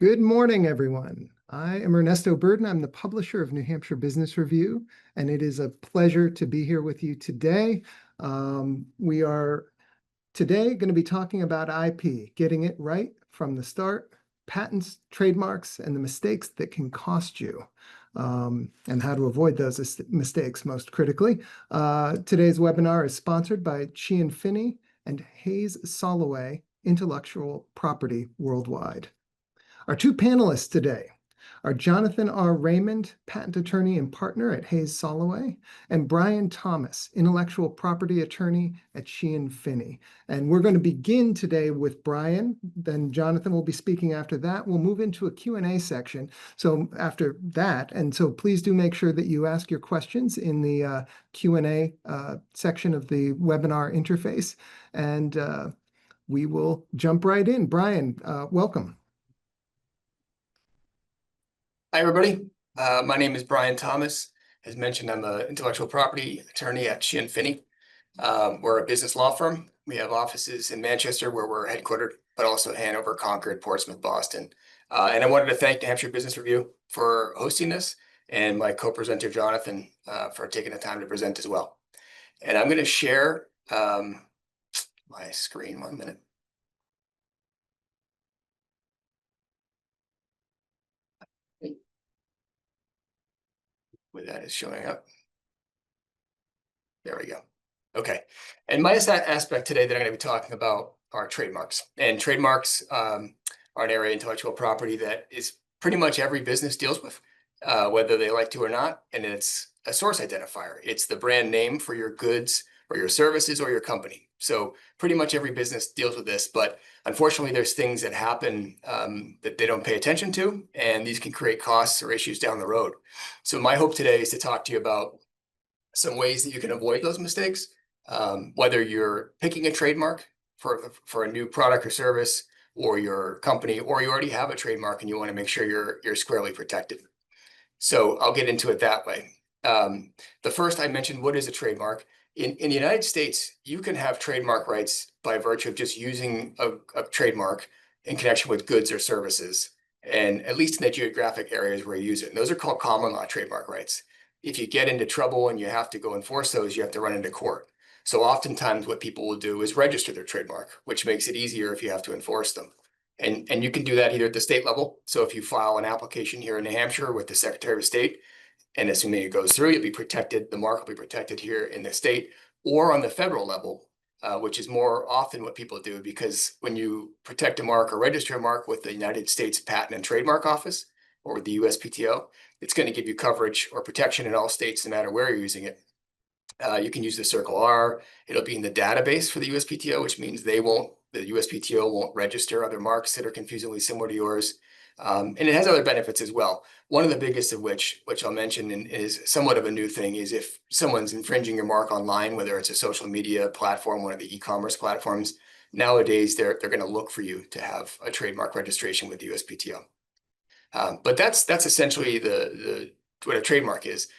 Good morning, everyone. I am Ernesto Burden. I'm the publisher of New Hampshire Business Review, and it is a pleasure to be here with you today. We are today going to be talking about IP, getting it right from the start, patents, trademarks, and the mistakes that can cost you, and how to avoid those mistakes most critically. Today's webinar is sponsored by Sheehan Finney and Hayes Soloway Intellectual Property Worldwide. Our two panelists today are Jonathan R. Raymond, patent attorney and partner at Hayes Soloway, and Brian Thomas, intellectual property attorney at Sheehan Finney. And we're going to begin today with Brian, then Jonathan will be speaking after that. We'll move into a Q&A section. So after that, and so please do make sure that you ask your questions in the Q&A section of the webinar interface, and we will jump right in. Brian, welcome. Hi, everybody. My name is Brian Thomas. As mentioned, I'm an intellectual property attorney at Sheehan Finney. We're a business law firm. We have offices in Manchester, where we're headquartered, but also Hanover, Concord, Portsmouth, Boston. And I wanted to thank the Hampshire Business Review for hosting this, and my co-presenter, Jonathan, for taking the time to present as well. And I'm going to share my screen 1 minute. With that is showing up. There we go. Okay. And my aspect today that I'm going to be talking about are trademarks. And trademarks are an area of intellectual property that is pretty much every business deals with, whether they like to or not. And it's a source identifier. It's the brand name for your goods or your services or your company. So pretty much every business deals with this. But unfortunately, there's things that happen that they don't pay attention to, and these can create costs or issues down the road. So my hope today is to talk to you about some ways that you can avoid those mistakes, whether you're picking a trademark for a new product or service, or your company, or you already have a trademark and you want to make sure you're squarely protected. So I'll get into it that way. The first, I mentioned, what is a trademark? In the United States, you can have trademark rights by virtue of just using a trademark in connection with goods or services, and at least in the geographic areas where you use it. And those are called common law trademark rights. If you get into trouble and you have to go enforce those, you have to run into court. So oftentimes what people will do is register their trademark, which makes it easier if you have to enforce them. And you can do that either at the state level. So if you file an application here in New Hampshire with the Secretary of State, and assuming it goes through, you'll be protected. The mark will be protected here in the state, or on the federal level, which is more often what people do, because when you protect a mark or register a mark with the United States Patent and Trademark Office, or with the USPTO, it's going to give you coverage or protection in all states, no matter where you're using it. You can use the Circle R. It'll be in the database for the USPTO, which means the USPTO won't register other marks that are confusingly similar to yours. And it has other benefits as well. One of the biggest of which I'll mention, and is somewhat of a new thing, is if someone's infringing your mark online, whether it's a social media platform, one of the e-commerce platforms, nowadays they're going to look for you to have a trademark registration with the USPTO. But that's essentially what a trademark is.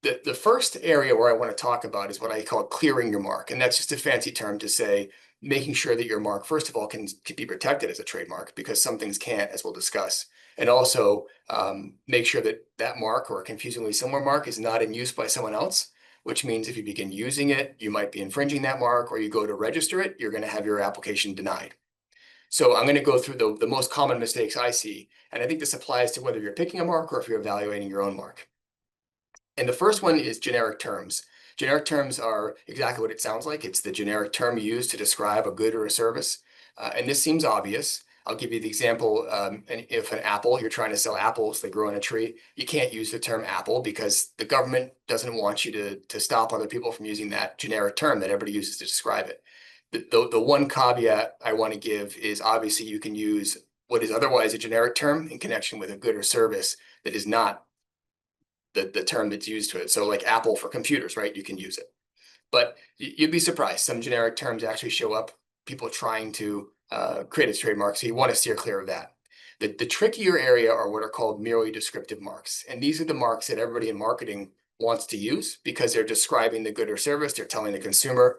The first area where I want to talk about is what I call clearing your mark. And that's just a fancy term to say making sure that your mark, first of all, can be protected as a trademark, because some things can't, as we'll discuss. And also make sure that that mark or a confusingly similar mark is not in use by someone else, which means if you begin using it, you might be infringing that mark, or you go to register it, you're going to have your application denied. So I'm going to go through the most common mistakes I see. And I think this applies to whether you're picking a mark or if you're evaluating your own mark. And the first one is generic terms. Generic terms are exactly what it sounds like. It's the generic term used to describe a good or a service. And this seems obvious. I'll give you the example. If an apple, you're trying to sell apples, they grow on a tree, you can't use the term apple because the government doesn't want you to stop other people from using that generic term that everybody uses to describe it. The one caveat I want to give is, obviously you can use what is otherwise a generic term in connection with a good or service that is not the term that's used to it. So like Apple for computers, right? You can use it. But you'd be surprised. Some generic terms actually show up, people trying to create a trademark. So you want to steer clear of that. The trickier area are what are called merely descriptive marks. And these are the marks that everybody in marketing wants to use because they're describing the good or service. They're telling the consumer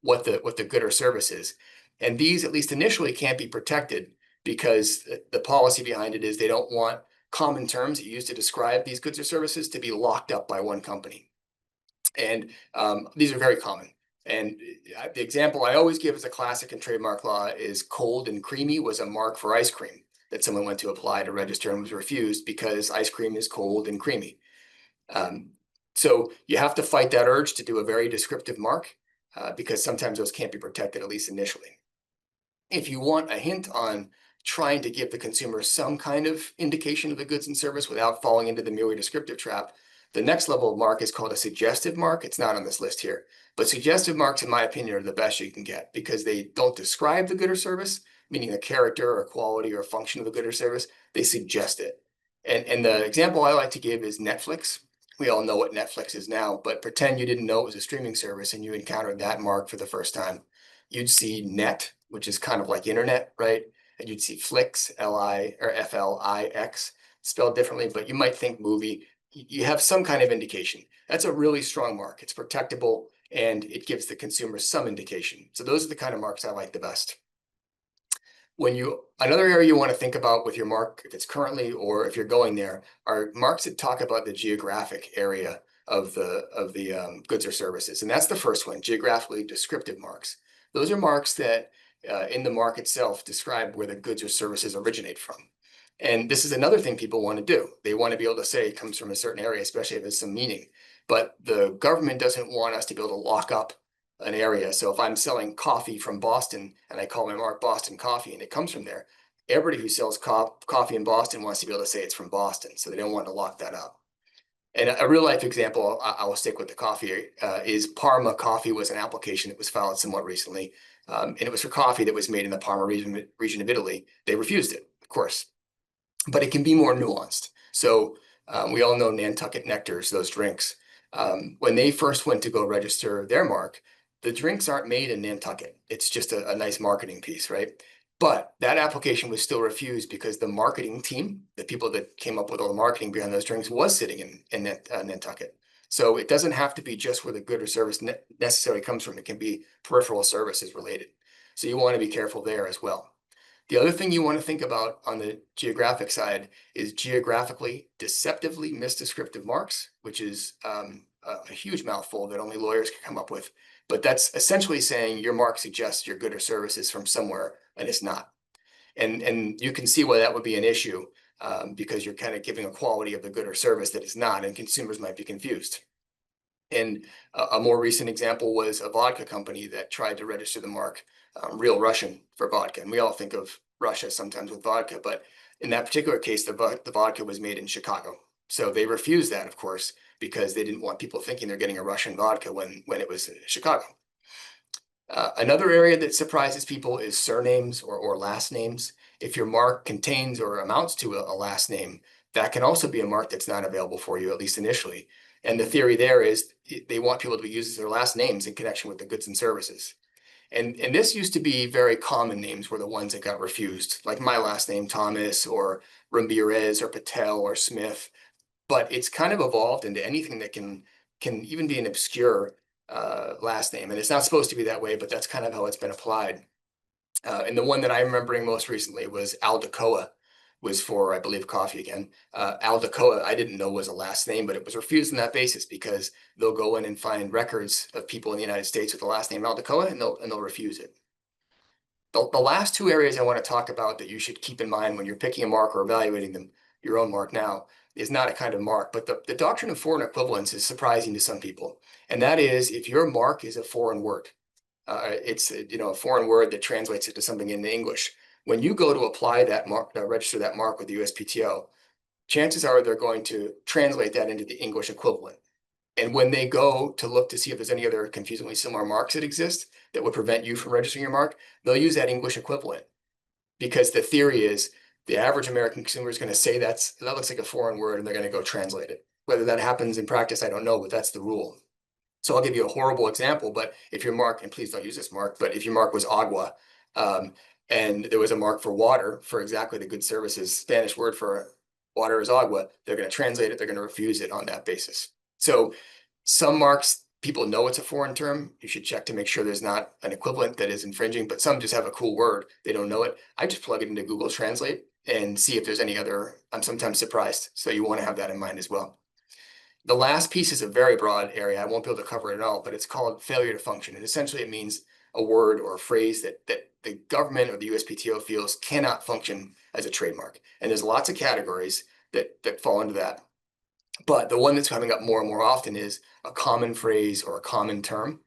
what the good or service is. And these, at least initially, can't be protected because the policy behind it is they don't want common terms that you use to describe these goods or services to be locked up by one company. And these are very common. And the example I always give as a classic in trademark law is cold and creamy was a mark for ice cream that someone went to apply to register and was refused because ice cream is cold and creamy. So you have to fight that urge to do a very descriptive mark because sometimes those can't be protected, at least initially. If you want a hint on trying to give the consumer some kind of indication of the goods and service without falling into the merely descriptive trap, the next level of mark is called a suggestive mark. It's not on this list here, but suggestive marks, in my opinion, are the best you can get because they don't describe the good or service, meaning a character or quality or function of the good or service. They suggest it. And the example I like to give is Netflix. We all know what Netflix is now, but pretend you didn't know it was a streaming service and you encountered that mark for the first time. You'd see net, which is kind of like internet, right? And you'd see Flix, L-I or F-L-I-X, spelled differently, but you might think movie. You have some kind of indication. That's a really strong mark. It's protectable and it gives the consumer some indication. So those are the kind of marks I like the best. Another area you want to think about with your mark, if it's currently or if you're going there, are marks that talk about the geographic area of the goods or services. And that's the first one, geographically descriptive marks. Those are marks that in the mark itself describe where the goods or services originate from. And this is another thing people want to do. They want to be able to say it comes from a certain area, especially if it's some meaning. But the government doesn't want us to be able to lock up an area. So if I'm selling coffee from Boston and I call my mark Boston Coffee and it comes from there, everybody who sells coffee in Boston wants to be able to say it's from Boston. So they don't want to lock that up. And a real life example, I will stick with the coffee, is Parma Coffee was an application that was filed somewhat recently. And it was for coffee that was made in the Parma region of Italy. They refused it, of course, but it can be more nuanced. So we all know Nantucket Nectars, those drinks. When they first went to go register their mark, the drinks aren't made in Nantucket. It's just a nice marketing piece, right? But that application was still refused because the marketing team, the people that came up with all the marketing behind those drinks, was sitting in Nantucket. So it doesn't have to be just where the good or service necessarily comes from. It can be peripheral services related. So you want to be careful there as well. The other thing you want to think about on the geographic side is geographically deceptively misdescriptive marks, which is a huge mouthful that only lawyers can come up with. But that's essentially saying your mark suggests your good or service is from somewhere and it's not. And you can see why that would be an issue because you're kind of giving a quality of the good or service that is not, and consumers might be confused. And a more recent example was a vodka company that tried to register the mark Real Russian for vodka. And we all think of Russia sometimes with vodka, but in that particular case, the vodka was made in Chicago. So they refused that, of course, because they didn't want people thinking they're getting a Russian vodka when it was Chicago. Another area that surprises people is surnames or last names. If your mark contains or amounts to a last name, that can also be a mark that's not available for you, at least initially. And the theory there is they want people to use their last names in connection with the goods and services. And this used to be very common names were the ones that got refused, like my last name, Thomas, or Ramirez, or Patel, or Smith. But it's kind of evolved into anything that can even be an obscure last name. And it's not supposed to be that way, but that's kind of how it's been applied. And the one that I'm remembering most recently was Aldecoa, was for, I believe, coffee again. Aldecoa, I didn't know was a last name, but it was refused on that basis because they'll go in and find records of people in the United States with the last name Aldecoa, and they'll refuse it. The last two areas I want to talk about that you should keep in mind when you're picking a mark or evaluating them, your own mark now, is not a kind of mark, but the doctrine of foreign equivalence is surprising to some people. And that is if your mark is a foreign word, it's a foreign word that translates it to something in English. When you go to apply that mark, register that mark with the USPTO, chances are they're going to translate that into the English equivalent. And when they go to look to see if there's any other confusingly similar marks that exist that would prevent you from registering your mark, they'll use that English equivalent because the theory is the average American consumer is going to say that looks like a foreign word and they're going to go translate it. Whether that happens in practice, I don't know, but that's the rule. So I'll give you a horrible example, but if your mark, and please don't use this mark, but if your mark was agua, and there was a mark for water for exactly the good services, Spanish word for water is agua, they're going to translate it, they're going to refuse it on that basis. So some marks people know it's a foreign term, you should check to make sure there's not an equivalent that is infringing, but some just have a cool word, they don't know it. I just plug it into Google Translate and see if there's any other, I'm sometimes surprised. So you want to have that in mind as well. The last piece is a very broad area. I won't be able to cover it all, but it's called failure to function. And essentially it means a word or a phrase that the government or the USPTO feels cannot function as a trademark. And there's lots of categories that fall into that. But the one that's coming up more and more often is a common phrase or a common term.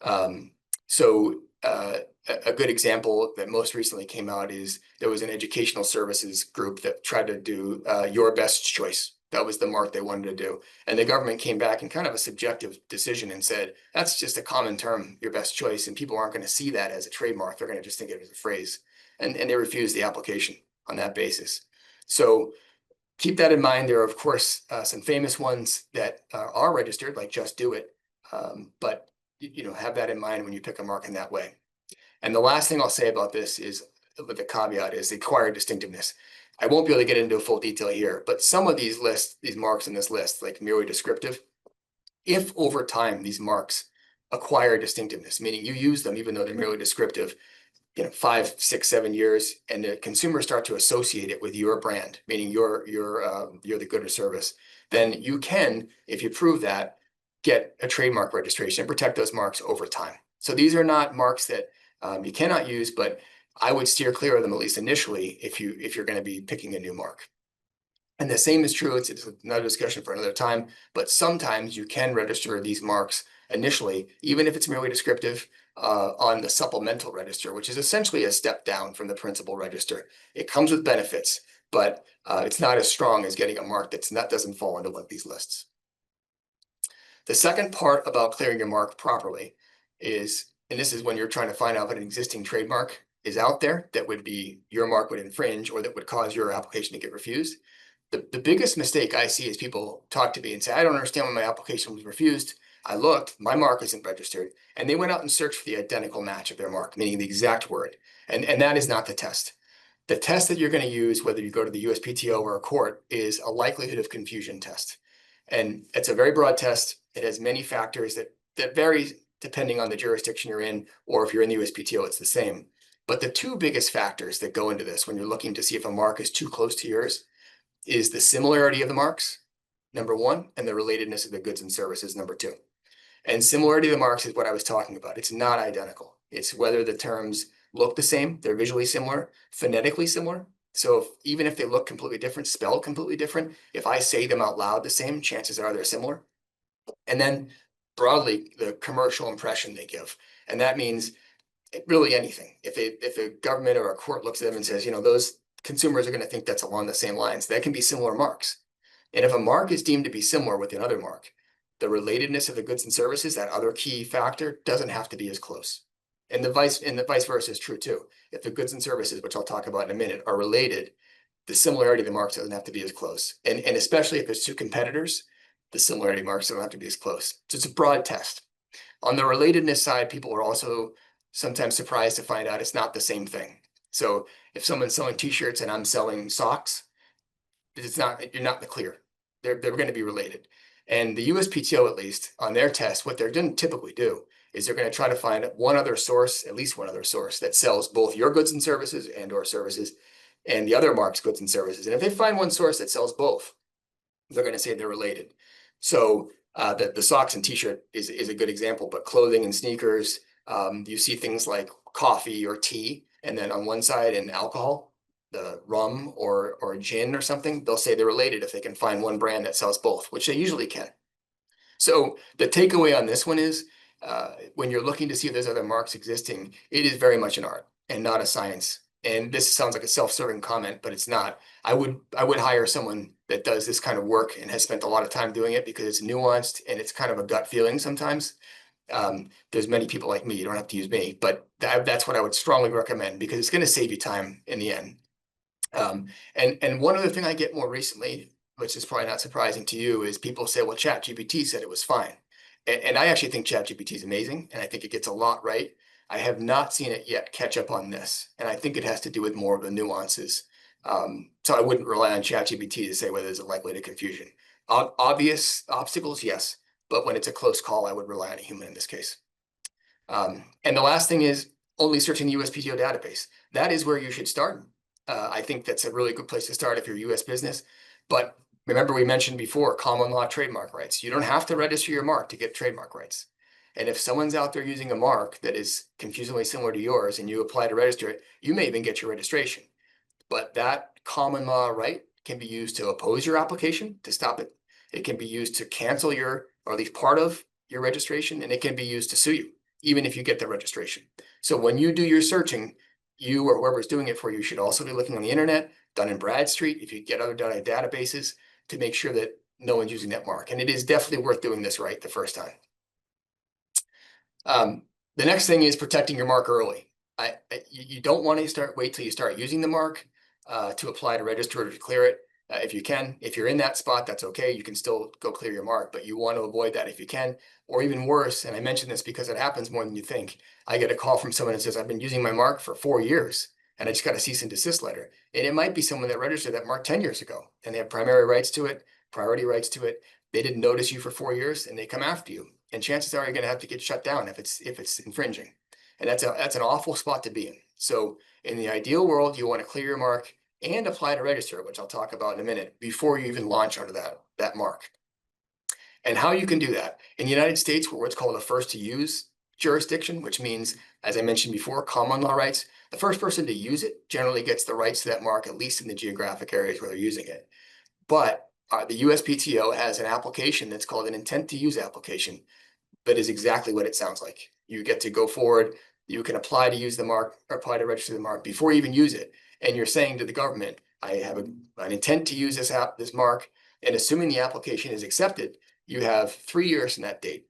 Um, so a good example that most recently came out is there was an educational services group that tried to do your best choice. That was the mark they wanted to do. And the government came back in kind of a subjective decision and said, that's just a common term, your best choice. And people aren't going to see that as a trademark. They're going to just think of it as a phrase. And they refused the application on that basis. So keep that in mind. There are, of course, some famous ones that are registered, like Just Do It. But have that in mind when you pick a mark in that way. And the last thing I'll say about this is, with the caveat, is the acquired distinctiveness. I won't be able to get into full detail here, but some of these lists, these marks in this list, like merely descriptive, if over time these marks acquire distinctiveness, meaning you use them even though they're merely descriptive, 5, 6, 7 years, and the consumers start to associate it with your brand, meaning you're the good or service, then you can, if you prove that, get a trademark registration and protect those marks over time. So these are not marks that you cannot use, but I would steer clear of them, at least initially, if you're going to be picking a new mark. And the same is true, it's another discussion for another time, but sometimes you can register these marks initially, even if it's merely descriptive, on the supplemental register, which is essentially a step down from the principal register. It comes with benefits, but it's not as strong as getting a mark that doesn't fall into one of these lists. The second part about clearing your mark properly is, and this is when you're trying to find out if an existing trademark is out there that would be, your mark would infringe or that would cause your application to get refused. The biggest mistake I see is people talk to me and say, I don't understand why my application was refused. I looked, my mark isn't registered. And they went out and searched for the identical match of their mark, meaning the exact word. And that is not the test. The test that you're going to use, whether you go to the USPTO or a court, is a likelihood of confusion test. And it's a very broad test. It has many factors that vary depending on the jurisdiction you're in, or if you're in the USPTO, it's the same. But the two biggest factors that go into this when you're looking to see if a mark is too close to yours is the similarity of the marks, number one, and the relatedness of the goods and services, number two. And similarity of the marks is what I was talking about. It's not identical. It's whether the terms look the same, they're visually similar, phonetically similar. So even if they look completely different, spelled completely different, if I say them out loud the same, chances are they're similar. And then broadly, the commercial impression they give. And that means really anything. If a government or a court looks at them and says, those consumers are going to think that's along the same lines, that can be similar marks. And if a mark is deemed to be similar with another mark, the relatedness of the goods and services, that other key factor, doesn't have to be as close. And the vice versa is true too. If the goods and services, which I'll talk about in a minute, are related, the similarity of the marks doesn't have to be as close. And especially if there's two competitors, the similarity marks don't have to be as close. So it's a broad test. On the relatedness side, people are also sometimes surprised to find out it's not the same thing. So if someone's selling t-shirts and I'm selling socks, you're not in the clear. They're going to be related. And the USPTO, at least on their test, what they're going to typically do is they're going to try to find one other source, at least one other source that sells both your goods and services or services and the other mark's goods and services. And if they find one source that sells both, they're going to say they're related. So the socks and t-shirt is a good example, but clothing and sneakers, you see things like coffee or tea, and then on one side in alcohol, the rum or gin or something, they'll say they're related if they can find one brand that sells both, which they usually can. So the takeaway on this one is when you're looking to see if there's other marks existing, it is very much an art and not a science. And this sounds like a self-serving comment, but it's not. I would hire someone that does this kind of work and has spent a lot of time doing it because it's nuanced and it's kind of a gut feeling sometimes. There's many people like me, you don't have to use me, but that's what I would strongly recommend because it's going to save you time in the end. And one other thing I get more recently, which is probably not surprising to you, is people say, well, ChatGPT said it was fine. And I actually think ChatGPT is amazing, and I think it gets a lot right. I have not seen it yet catch up on this, and I think it has to do with more of the nuances. So I wouldn't rely on ChatGPT to say whether there's a likelihood of confusion. Obvious obstacles, yes, but when it's a close call, I would rely on a human in this case. And the last thing is only searching the USPTO database. That is where you should start. I think that's a really good place to start if you're a US business. But remember, we mentioned before common law trademark rights. You don't have to register your mark to get trademark rights. And if someone's out there using a mark that is confusingly similar to yours and you apply to register it, you may even get your registration. But that common law right can be used to oppose your application to stop it. It can be used to cancel your, or at least part of your registration, and it can be used to sue you, even if you get the registration. So when you do your searching, you or whoever's doing it for you should also be looking on the internet, Dun & Bradstreet, if you get other databases, to make sure that no one's using that mark. And it is definitely worth doing this right the first time. The next thing is protecting your mark early. You don't want to wait till you start using the mark to apply to register or to clear it. If you can, if you're in that spot, that's okay. You can still go clear your mark, but you want to avoid that if you can. Or even worse, and I mention this because it happens more than you think. I get a call from someone that says, I've been using my mark for 4 years and I just got a cease and desist letter. And it might be someone that registered that mark 10 years ago and they have primary rights to it, priority rights to it. They didn't notice you for 4 years and they come after you. And chances are you're going to have to get shut down if it's infringing. And that's an awful spot to be in. So in the ideal world, you want to clear your mark and apply to register, which I'll talk about in a minute, before you even launch under that mark. And how you can do that. In the United States, we're what's called a first to use jurisdiction, which means, as I mentioned before, common law rights. The first person to use it generally gets the rights to that mark, at least in the geographic areas where they're using it. But the USPTO has an application that's called an intent to use application that is exactly what it sounds like. You get to go forward, you can apply to use the mark or apply to register the mark before you even use it. And you're saying to the government, I have an intent to use this mark, and assuming the application is accepted, you have 3 years from that date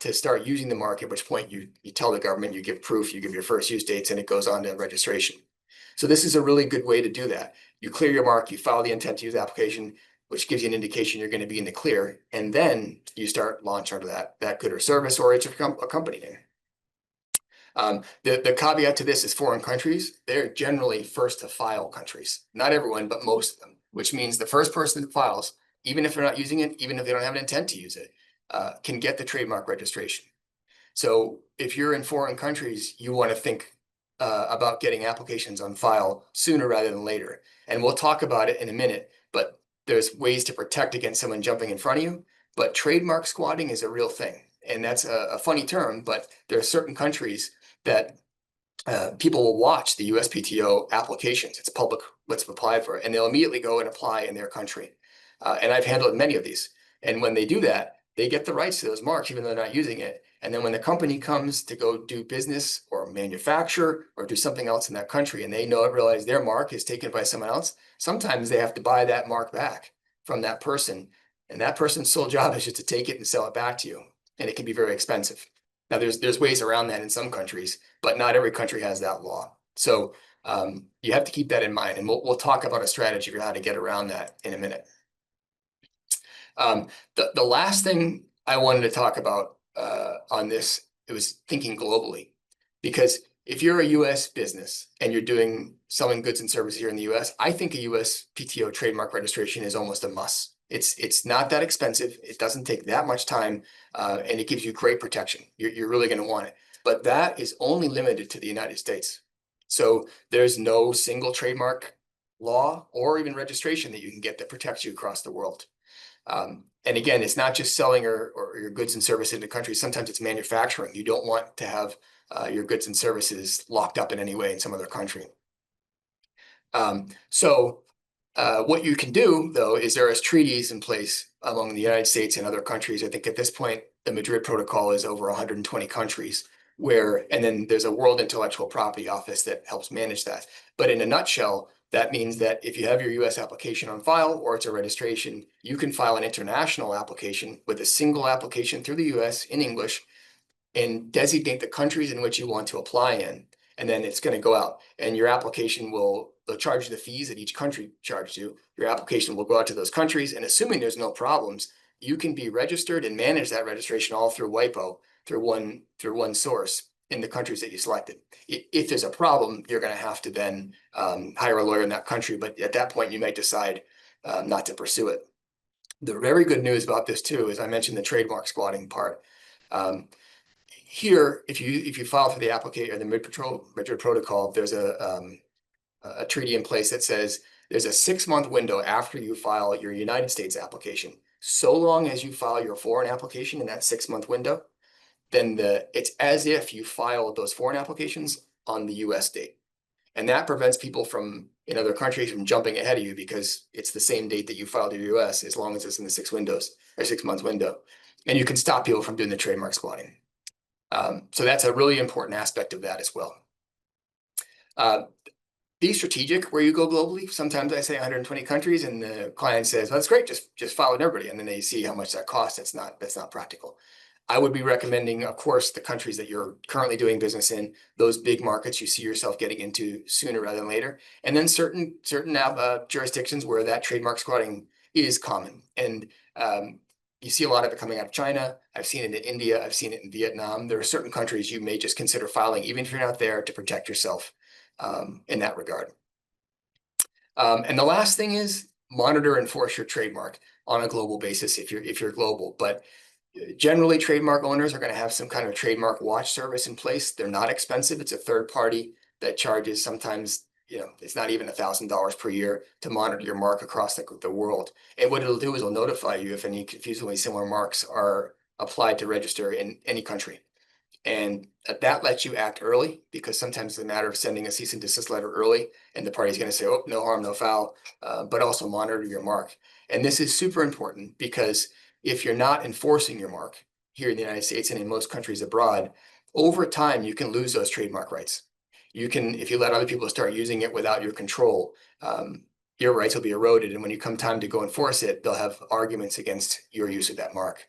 to start using the mark, at which point you tell the government, you give proof, you give your first use dates, and it goes on to registration. So this is a really good way to do that. You clear your mark, you file the intent to use application, which gives you an indication you're going to be in the clear, and then you start launch under that good or service, or it's a company name. The caveat to this is foreign countries. They're generally first to file countries. Not everyone, but most of them, which means the first person that files, even if they're not using it, even if they don't have an intent to use it, can get the trademark registration. So if you're in foreign countries, you want to think about getting applications on file sooner rather than later. And we'll talk about it in a minute, but there's ways to protect against someone jumping in front of you. But trademark squatting is a real thing. And that's a funny term, but there are certain countries that people will watch the USPTO applications. It's public what's applied for, and they'll immediately go and apply in their country. And I've handled many of these. And when they do that, they get the rights to those marks, even though they're not using it. And then when the company comes to go do business or manufacture or do something else in that country, and they realize their mark is taken by someone else, sometimes they have to buy that mark back from that person. And that person's sole job is just to take it and sell it back to you. And it can be very expensive. Now, there's ways around that in some countries, but not every country has that law. So you have to keep that in mind. And we'll talk about a strategy for how to get around that in a minute. The last thing I wanted to talk about on this, it was thinking globally. Because if you're a US business and you're selling goods and services here in the US, I think a USPTO trademark registration is almost a must. It's not that expensive. It doesn't take that much time, and it gives you great protection. You're really going to want it. But that is only limited to the United States. So there's no single trademark law or even registration that you can get that protects you across the world. And again, it's not just selling or your goods and services into countries. Sometimes it's manufacturing. You don't want to have your goods and services locked up in any way in some other country. What you can do, though, is there is treaties in place among the United States and other countries. I think at this point, the Madrid Protocol is over 120 countries and then there's a World Intellectual Property Office that helps manage that. But in a nutshell, that means that if you have your US application on file or it's a registration, you can file an international application with a single application through the US in English and designate the countries in which you want to apply in. And then it's going to go out and your application they'll charge you the fees that each country charges you. Your application will go out to those countries, and assuming there's no problems, you can be registered and manage that registration all through WIPO, through one source in the countries that you selected. If there's a problem, you're going to have to then hire a lawyer in that country, but at that point you might decide not to pursue it. The very good news about this too is I mentioned the trademark squatting part. Um, Here, if you file for the application or the Madrid protocol, there's a treaty in place that says there's a 6-month window after you file your United States application. So long as you file your foreign application in that 6-month window, then it's as if you filed those foreign applications on the US date. And that prevents people in other countries from jumping ahead of you because it's the same date that you filed your US as long as it's in the 6 months window. And you can stop people from doing the trademark squatting. So that's a really important aspect of that as well. Be strategic where you go globally. Sometimes I say 120 countries and the client says, well, that's great, just file with everybody. And then they see how much that costs. That's not practical. I would be recommending, of course, the countries that you're currently doing business in, those big markets you see yourself getting into sooner rather than later. And then certain jurisdictions where that trademark squatting is common. And you see a lot of it coming out of China. I've seen it in India. I've seen it in Vietnam. There are certain countries you may just consider filing, even if you're not there, to protect yourself in that regard. And the last thing is monitor and enforce your trademark on a global basis if you're global. But generally, trademark owners are going to have some kind of trademark watch service in place. They're not expensive. It's a third party that charges sometimes, it's not even $1,000 per year to monitor your mark across the world. And what it'll do is it'll notify you if any confusingly similar marks are applied to register in any country. And that lets you act early because sometimes it's a matter of sending a cease and desist letter early and the party's going to say, oh, no harm, no foul, but also monitor your mark. And this is super important because if you're not enforcing your mark here in the United States and in most countries abroad, over time, you can lose those trademark rights. If you let other people start using it without your control, your rights will be eroded. And when you come time to go enforce it, they'll have arguments against your use of that mark.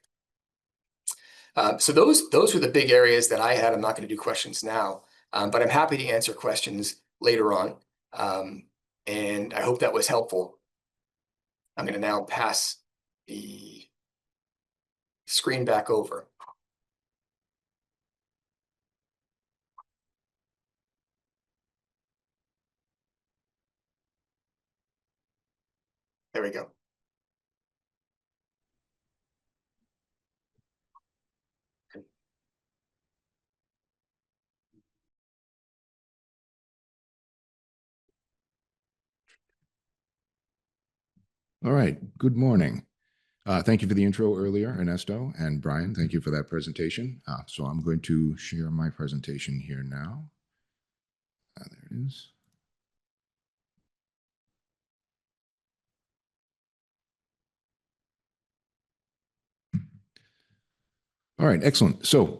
So those were the big areas that I had. I'm not going to do questions now, but I'm happy to answer questions later on. And I hope that was helpful. I'm going to now pass the screen back over. There we go. All right, good morning. Thank you for the intro earlier, Ernesto, and Brian, thank you for that presentation. So I'm going to share my presentation here now. There it is. All right, excellent. So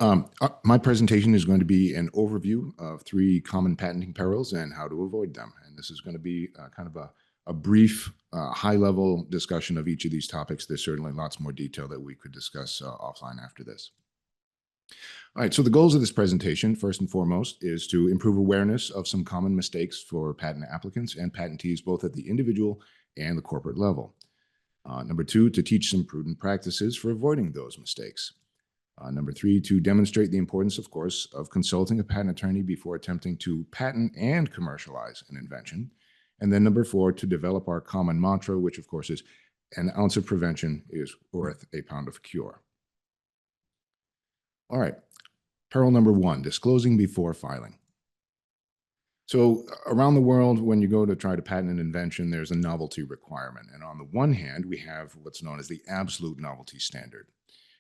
my presentation is going to be an overview of 3 common patenting perils and how to avoid them. And this is going to be kind of a brief, high-level discussion of each of these topics. There's certainly lots more detail that we could discuss offline after this. All right, so the goals of this presentation, first and foremost, is to improve awareness of some common mistakes for patent applicants and patentees, both at the individual and the corporate level. Number 2, to teach some prudent practices for avoiding those mistakes. Number 3, to demonstrate the importance, of course, of consulting a patent attorney before attempting to patent and commercialize an invention. And then number 4, to develop our common mantra, which of course is an ounce of prevention is worth a pound of cure. All right, peril number 1, disclosing before filing. So around the world, when you go to try to patent an invention, there's a novelty requirement. And on the one hand, we have what's known as the absolute novelty standard.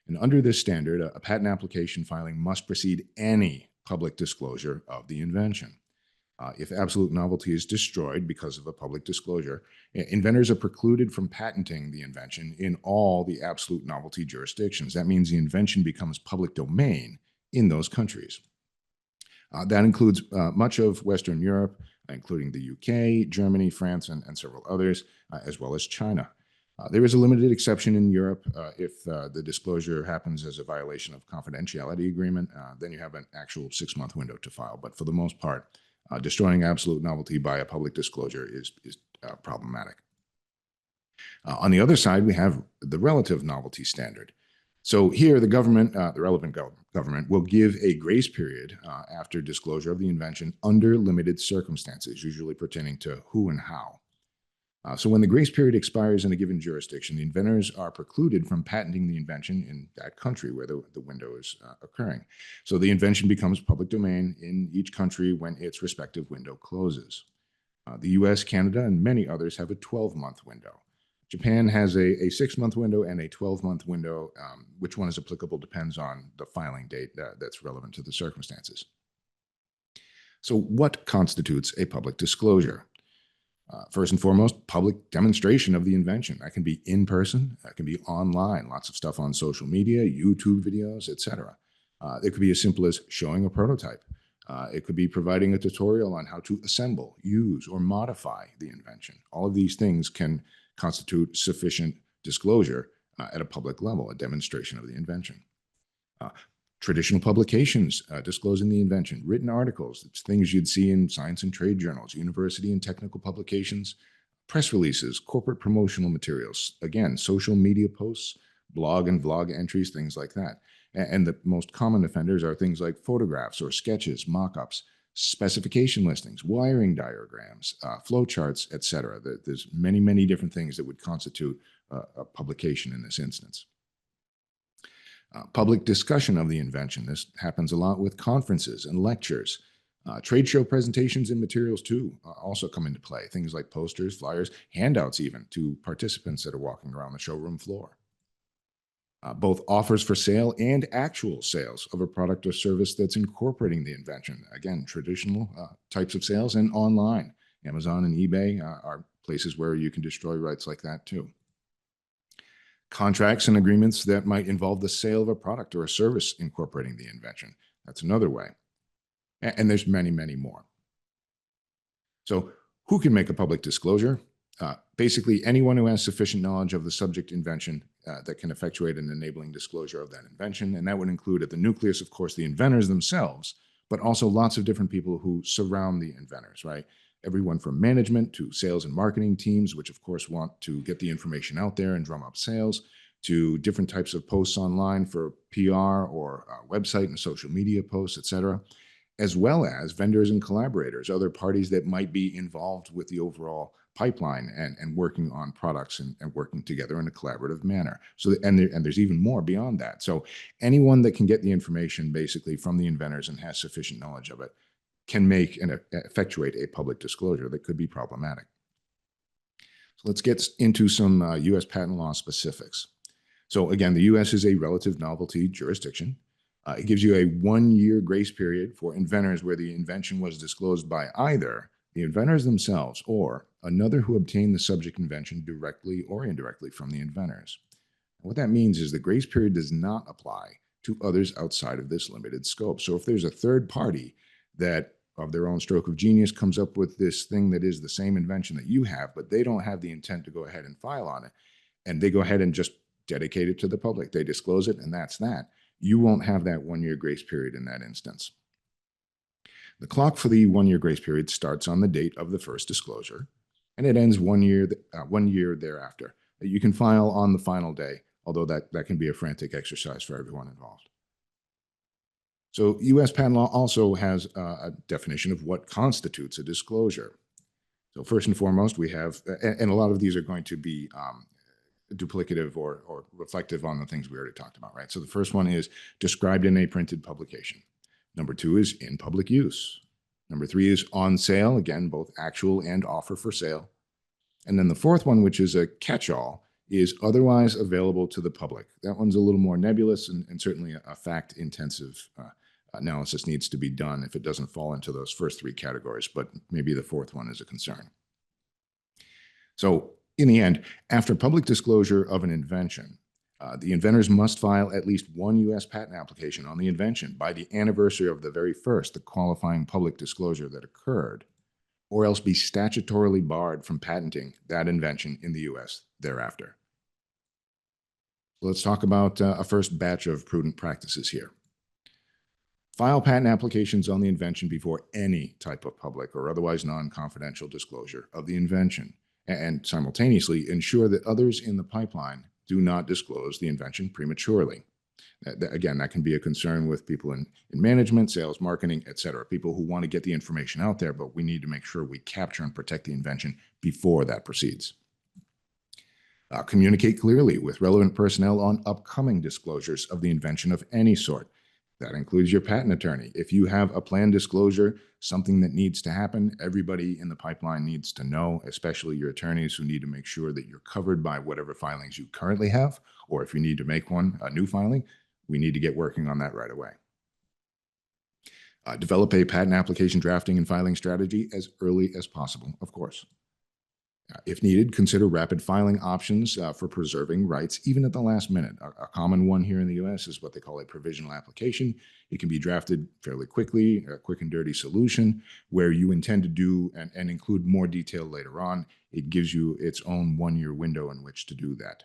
And under this standard, a patent application filing must precede any public disclosure of the invention. If absolute novelty is destroyed because of a public disclosure, inventors are precluded from patenting the invention in all the absolute novelty jurisdictions. That means the invention becomes public domain in those countries. That includes much of Western Europe, including the UK, Germany, France, and several others, as well as China. There is a limited exception in Europe if the disclosure happens as a violation of confidentiality agreement, then you have an actual 6-month window to file. But for the most part, destroying absolute novelty by a public disclosure is problematic. On the other side, we have the relative novelty standard. So here, the government, the relevant government, will give a grace period after disclosure of the invention under limited circumstances, usually pertaining to who and how. So when the grace period expires in a given jurisdiction, the inventors are precluded from patenting the invention in that country where the window is occurring. So the invention becomes public domain in each country when its respective window closes. The US, Canada, and many others have a 12-month window. Japan has a 6-month window and a 12-month window. Which one is applicable depends on the filing date that's relevant to the circumstances. So what constitutes a public disclosure? First and foremost, public demonstration of the invention. That can be in person, that can be online, lots of stuff on social media, YouTube videos, etc. It could be as simple as showing a prototype. It could be providing a tutorial on how to assemble, use, or modify the invention. All of these things can constitute sufficient disclosure at a public level, a demonstration of the invention. Traditional publications disclosing the invention, written articles, it's things you'd see in science and trade journals, university and technical publications, press releases, corporate promotional materials, again, social media posts, blog and vlog entries, things like that. And the most common offenders are things like photographs or sketches, mock-ups, specification listings, wiring diagrams, flow charts, etc. There's many, many different things that would constitute a publication in this instance. Public discussion of the invention. This happens a lot with conferences and lectures. Trade show presentations and materials too also come into play. Things like posters, flyers, handouts even to participants that are walking around the showroom floor. Both offers for sale and actual sales of a product or service that's incorporating the invention. Again, traditional types of sales and online. Amazon and eBay are places where you can destroy rights like that too. Contracts and agreements that might involve the sale of a product or a service incorporating the invention. That's another way. And there's many, many more. So who can make a public disclosure? Basically, anyone who has sufficient knowledge of the subject invention that can effectuate an enabling disclosure of that invention. And that would include at the nucleus, of course, the inventors themselves, but also lots of different people who surround the inventors, right? Everyone from management to sales and marketing teams, which of course want to get the information out there and drum up sales, to different types of posts online for PR or website and social media posts, etc., as well as vendors and collaborators, other parties that might be involved with the overall pipeline and working on products and working together in a collaborative manner. So, and there's even more beyond that. So anyone that can get the information basically from the inventors and has sufficient knowledge of it can make and effectuate a public disclosure that could be problematic. So let's get into some US patent law specifics. So again, the US is a relative novelty jurisdiction. It gives you a 1-year grace period for inventors where the invention was disclosed by either the inventors themselves or another who obtained the subject invention directly or indirectly from the inventors. What that means is the grace period does not apply to others outside of this limited scope. So if there's a third party that of their own stroke of genius comes up with this thing that is the same invention that you have, but they don't have the intent to go ahead and file on it, and they go ahead and just dedicate it to the public, they disclose it, and that's that. You won't have that 1-year grace period in that instance. The clock for the 1-year grace period starts on the date of the first disclosure, and it ends 1 year thereafter. You can file on the final day, although that can be a frantic exercise for everyone involved. So US patent law also has a definition of what constitutes a disclosure. So first and foremost, we have, and a lot of these are going to be duplicative or reflective on the things we already talked about, right? So the first one is described in a printed publication. Number 2 is in public use. Number 3 is on sale, again, both actual and offer for sale. And then the fourth one, which is a catch-all, is otherwise available to the public. That one's a little more nebulous and certainly a fact-intensive analysis needs to be done if it doesn't fall into those first 3 categories, but maybe the fourth one is a concern. So in the end, after public disclosure of an invention, the inventors must file at least 1 US patent application on the invention by the anniversary of the very first, the qualifying public disclosure that occurred, or else be statutorily barred from patenting that invention in the US thereafter. Let's talk about a first batch of prudent practices here. File patent applications on the invention before any type of public or otherwise non-confidential disclosure of the invention, and simultaneously ensure that others in the pipeline do not disclose the invention prematurely. Again, that can be a concern with people in management, sales, marketing, et cetera, people who want to get the information out there, but we need to make sure we capture and protect the invention before that proceeds. Communicate clearly with relevant personnel on upcoming disclosures of the invention of any sort. That includes your patent attorney. If you have a planned disclosure, something that needs to happen, everybody in the pipeline needs to know, especially your attorneys who need to make sure that you're covered by whatever filings you currently have, or if you need to make one, a new filing, we need to get working on that right away. Develop a patent application drafting and filing strategy as early as possible, of course. If needed, consider rapid filing options for preserving rights, even at the last minute. A common one here in the US is what they call a provisional application. It can be drafted fairly quickly, a quick and dirty solution where you intend to do and include more detail later on. It gives you its own one-year window in which to do that.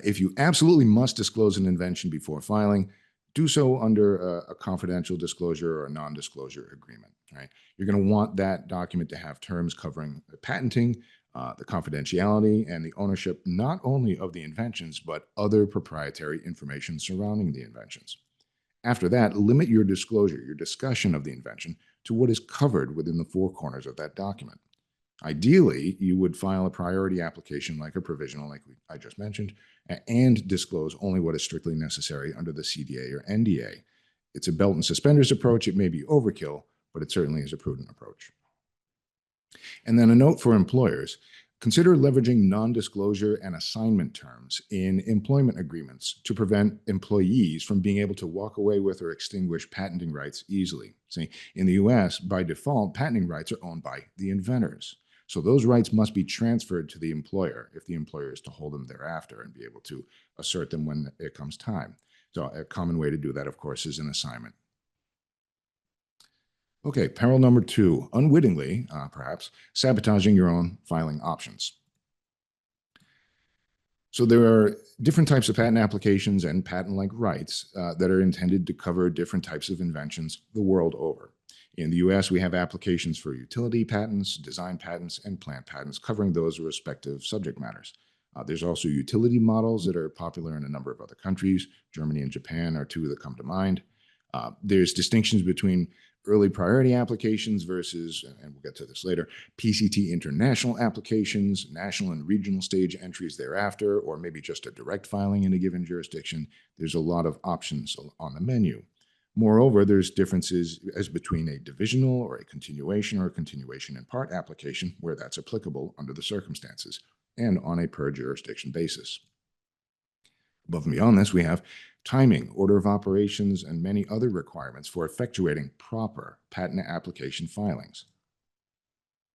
If you absolutely must disclose an invention before filing, do so under a confidential disclosure or a non-disclosure agreement, right? You're going to want that document to have terms covering the patenting, the confidentiality, and the ownership not only of the inventions, but other proprietary information surrounding the inventions. After that, limit your disclosure, your discussion of the invention, to what is covered within the four corners of that document. Ideally, you would file a priority application like a provisional, like I just mentioned, and disclose only what is strictly necessary under the CDA or NDA. It's a belt and suspenders approach. It may be overkill, but it certainly is a prudent approach. And then a note for employers: consider leveraging non-disclosure and assignment terms in employment agreements to prevent employees from being able to walk away with or extinguish patenting rights easily. See, in the US, by default, patenting rights are owned by the inventors. So those rights must be transferred to the employer if the employer is to hold them thereafter and be able to assert them when it comes time. So a common way to do that, of course, is an assignment. Okay, peril number 2, unwittingly, perhaps, sabotaging your own filing options. So there are different types of patent applications and patent-like rights that are intended to cover different types of inventions the world over. In the US, we have applications for utility patents, design patents, and plant patents covering those respective subject matters. There's also utility models that are popular in a number of other countries. Germany and Japan are two that come to mind. There's distinctions between early priority applications versus, and we'll get to this later, PCT international applications, national and regional stage entries thereafter, or maybe just a direct filing in a given jurisdiction. There's a lot of options on the menu. Moreover, there's differences as between a divisional or a continuation in part application where that's applicable under the circumstances and on a per jurisdiction basis. Above and beyond this, we have timing, order of operations, and many other requirements for effectuating proper patent application filings.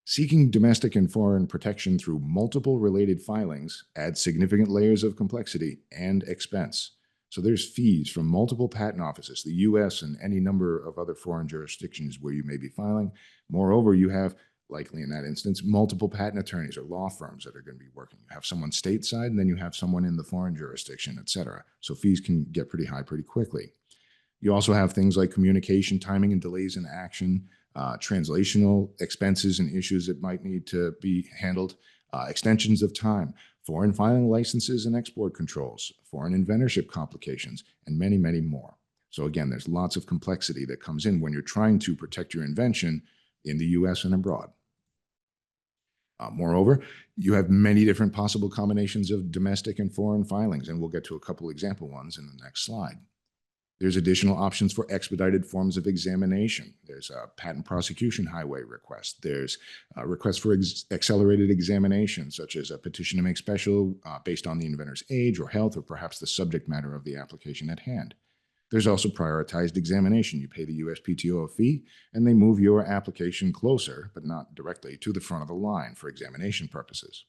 Seeking domestic and foreign protection through multiple related filings adds significant layers of complexity and expense. So there's fees from multiple patent offices, the US and any number of other foreign jurisdictions where you may be filing. Moreover, you have, likely in that instance, multiple patent attorneys or law firms that are going to be working. You have someone stateside, and then you have someone in the foreign jurisdiction, et cetera. So fees can get pretty high pretty quickly. You also have things like communication, timing, and delays in action, translational expenses and issues that might need to be handled, extensions of time, foreign filing licenses and export controls, foreign inventorship complications, and many, many more. So again, there's lots of complexity that comes in when you're trying to protect your invention in the US and abroad. Moreover, you have many different possible combinations of domestic and foreign filings, and we'll get to a couple example ones in the next slide. There's additional options for expedited forms of examination. There's a patent prosecution highway request. There's a request for accelerated examination, such as a petition to make special based on the inventor's age or health, or perhaps the subject matter of the application at hand. There's also prioritized examination. You pay the USPTO a fee, and they move your application closer, but not directly, to the front of the line for examination purposes.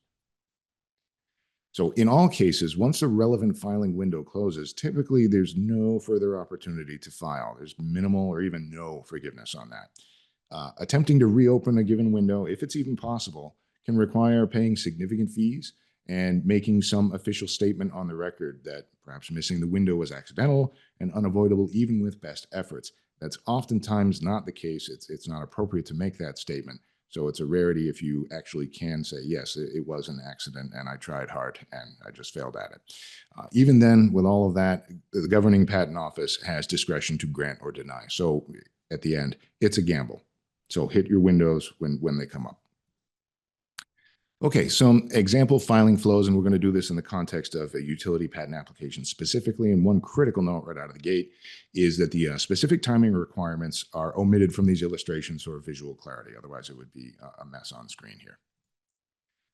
So in all cases, once the relevant filing window closes, typically there's no further opportunity to file. There's minimal or even no forgiveness on that. Attempting to reopen a given window, if it's even possible, can require paying significant fees and making some official statement on the record that perhaps missing the window was accidental and unavoidable even with best efforts. That's oftentimes not the case. It's not appropriate to make that statement. So it's a rarity if you actually can say, yes, it was an accident and I tried hard and I just failed at it. Even then, with all of that, the governing patent office has discretion to grant or deny. So at the end, it's a gamble. So hit your windows when they come up. Okay, some example filing flows, and we're going to do this in the context of a utility patent application specifically. And one critical note right out of the gate is that the specific timing requirements are omitted from these illustrations for visual clarity. Otherwise, it would be a mess on screen here.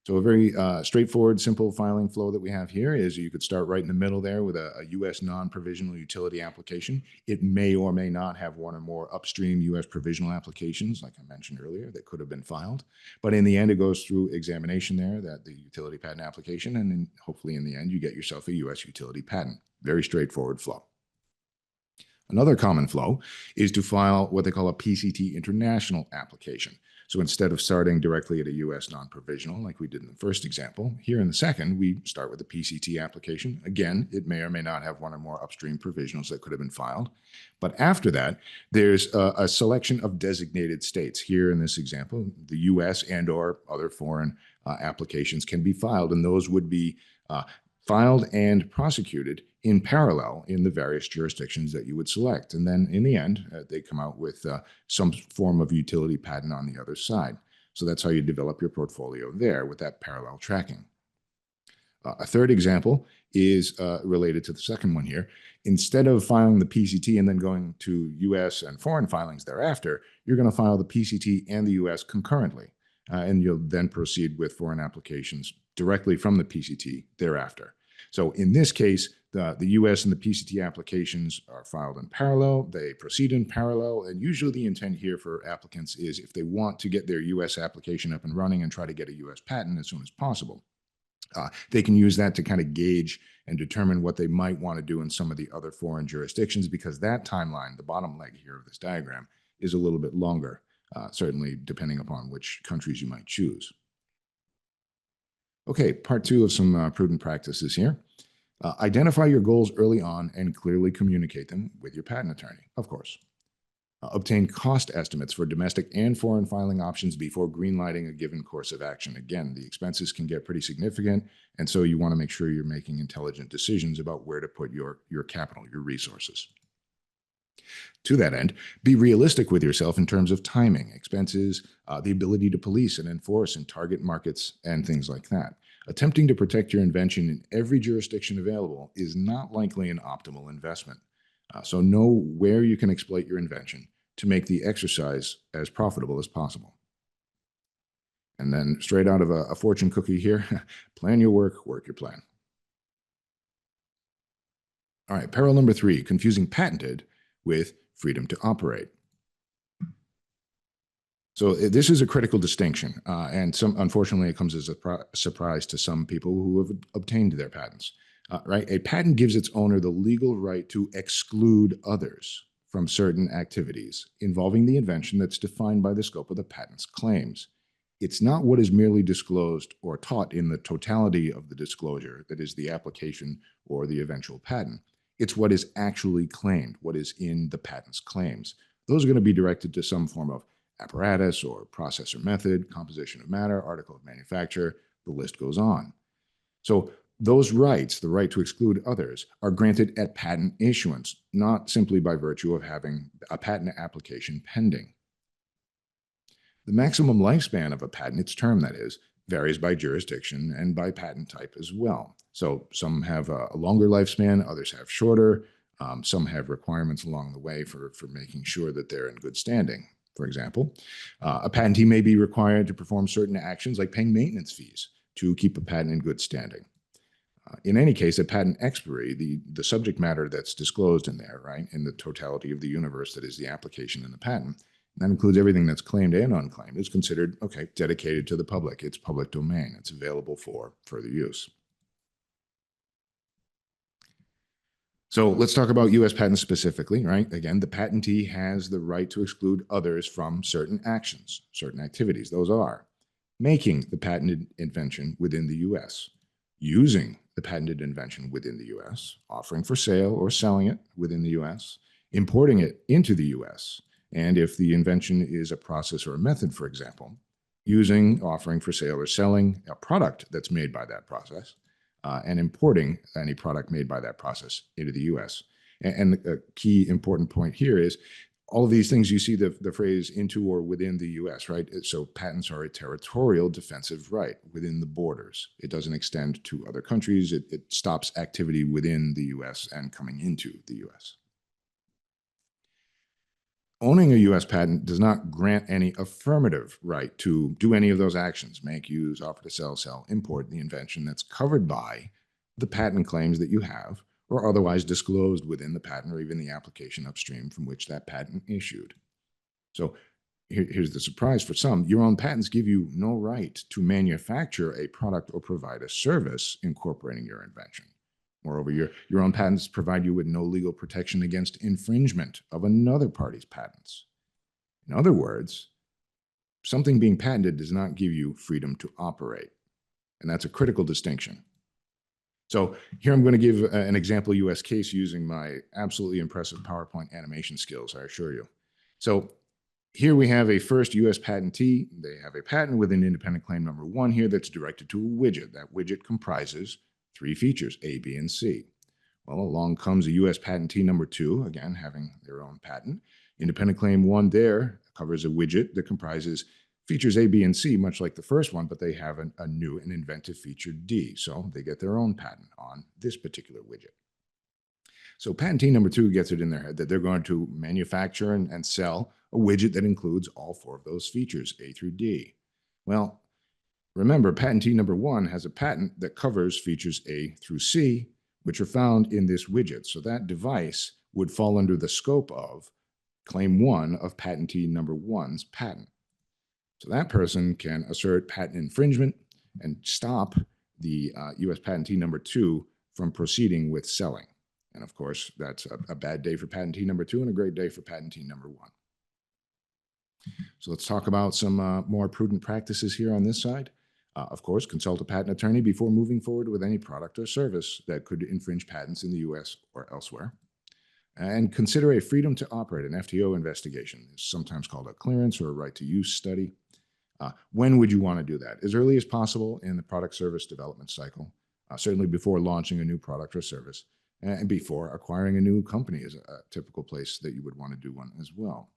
So a very straightforward, simple filing flow that we have here is you could start right in the middle there with a U.S. non-provisional utility application. It may or may not have one or more upstream U.S. provisional applications, like I mentioned earlier, that could have been filed. But in the end, it goes through examination there, that the utility patent application, and then hopefully in the end, you get yourself a U.S. utility patent. Very straightforward flow. Another common flow is to file what they call a PCT international application. So instead of starting directly at a U.S. non-provisional, like we did in the first example, here in the second, we start with a PCT application. Again, it may or may not have one or more upstream provisionals that could have been filed. But after that, there's a selection of designated states. Here in this example, the U.S. and or other foreign applications can be filed, and those would be filed and prosecuted in parallel in the various jurisdictions that you would select. And then in the end, they come out with some form of utility patent on the other side. So that's how you develop your portfolio there with that parallel tracking. A third example is related to the second one here. Instead of filing the PCT and then going to US and foreign filings thereafter, you're going to file the PCT and the US concurrently. And you'll then proceed with foreign applications directly from the PCT thereafter. So in this case, the US and the PCT applications are filed in parallel. They proceed in parallel. And usually the intent here for applicants is if they want to get their US application up and running and try to get a US patent as soon as possible, they can use that to kind of gauge and determine what they might want to do in some of the other foreign jurisdictions, because that timeline, the bottom leg here of this diagram, is a little bit longer, certainly depending upon which countries you might choose. Okay, part two of some prudent practices here. Identify your goals early on and clearly communicate them with your patent attorney, of course. Obtain cost estimates for domestic and foreign filing options before greenlighting a given course of action. Again, the expenses can get pretty significant, and so you want to make sure you're making intelligent decisions about where to put your capital, your resources. To that end, be realistic with yourself in terms of timing, expenses, the ability to police and enforce in target markets, and things like that. Attempting to protect your invention in every jurisdiction available is not likely an optimal investment. So know where you can exploit your invention to make the exercise as profitable as possible. And then straight out of a fortune cookie here, plan your work, work your plan. All right, peril number 3, confusing patented with freedom to operate. So this is a critical distinction, and unfortunately, it comes as a surprise to some people who have obtained their patents. Right? A patent gives its owner the legal right to exclude others from certain activities involving the invention that's defined by the scope of the patent's claims. It's not what is merely disclosed or taught in the totality of the disclosure that is the application or the eventual patent. It's what is actually claimed, what is in the patent's claims. Those are going to be directed to some form of apparatus or process or method, composition of matter, article of manufacture, the list goes on. So those rights, the right to exclude others, are granted at patent issuance, not simply by virtue of having a patent application pending. The maximum lifespan of a patent, its term that is, varies by jurisdiction and by patent type as well. So some have a longer lifespan, others have shorter. Some have requirements along the way for making sure that they're in good standing. For example, a patentee may be required to perform certain actions like paying maintenance fees to keep a patent in good standing. In any case, at patent expiry, the subject matter that's disclosed in there, right, in the totality of the universe that is the application and the patent, that includes everything that's claimed and unclaimed, is considered, okay, dedicated to the public. It's public domain. It's available for further use. So let's talk about U.S. patents specifically, right? Again, the patentee has the right to exclude others from certain actions, certain activities. Those are making the patented invention within the U.S., using the patented invention within the U.S., offering for sale or selling it within the U.S., importing it into the U.S., and if the invention is a process or a method, for example, using, offering for sale or selling a product that's made by that process, and importing any product made by that process into the U.S. And the key important point here is all of these things, you see the phrase into or within the US, right? So patents are a territorial defensive right within the borders. It doesn't extend to other countries. It stops activity within the US and coming into the US. Owning a US patent does not grant any affirmative right to do any of those actions, make, use, offer to sell, import the invention that's covered by the patent claims that you have or otherwise disclosed within the patent or even the application upstream from which that patent issued. So here's the surprise for some. Your own patents give you no right to manufacture a product or provide a service incorporating your invention. Moreover, your own patents provide you with no legal protection against infringement of another party's patents. In other words, something being patented does not give you freedom to operate. And that's a critical distinction. So here I'm going to give an example US case using my absolutely impressive PowerPoint animation skills, I assure you. So here we have a first US patentee. They have a patent with an independent claim number 1 here that's directed to a widget. That widget comprises 3 features, A, B, and C. Well, along comes a US patentee number 2, again, having their own patent. Independent claim 1 there covers a widget that comprises features A, B, and C, much like the first one, but they have a new and inventive feature D. So they get their own patent on this particular widget. So patentee number 2 gets it in their head that they're going to manufacture and sell a widget that includes all 4 of those features, A through D. Well, remember, patentee number 1 has a patent that covers features A through C, which are found in this widget. So that device would fall under the scope of claim 1 of patentee number 1's patent. So that person can assert patent infringement and stop the US patentee number 2 from proceeding with selling. And of course, that's a bad day for patentee number 2 and a great day for patentee number 1. So let's talk about some more prudent practices here on this side. Of course, consult a patent attorney before moving forward with any product or service that could infringe patents in the US or elsewhere. And consider a freedom to operate, an FTO investigation. It's sometimes called a clearance or a right to use study. When would you want to do that? As early as possible in the product service development cycle, certainly before launching a new product or service, and before acquiring a new company is a typical place that you would want to do one as well.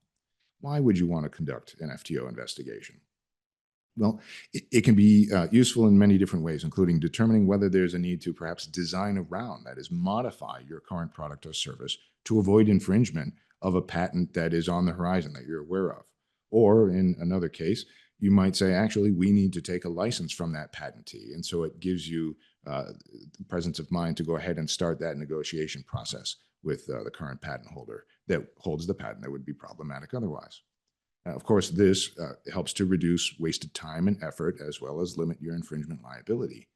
Why would you want to conduct an FTO investigation? Well, it can be useful in many different ways, including determining whether there's a need to perhaps design around, that is, modify your current product or service to avoid infringement of a patent that is on the horizon that you're aware of. Or in another case, you might say, actually, we need to take a license from that patentee. And so it gives you the presence of mind to go ahead and start that negotiation process with the current patent holder that holds the patent that would be problematic otherwise. Of course, this helps to reduce wasted time and effort, as well as limit your infringement liability.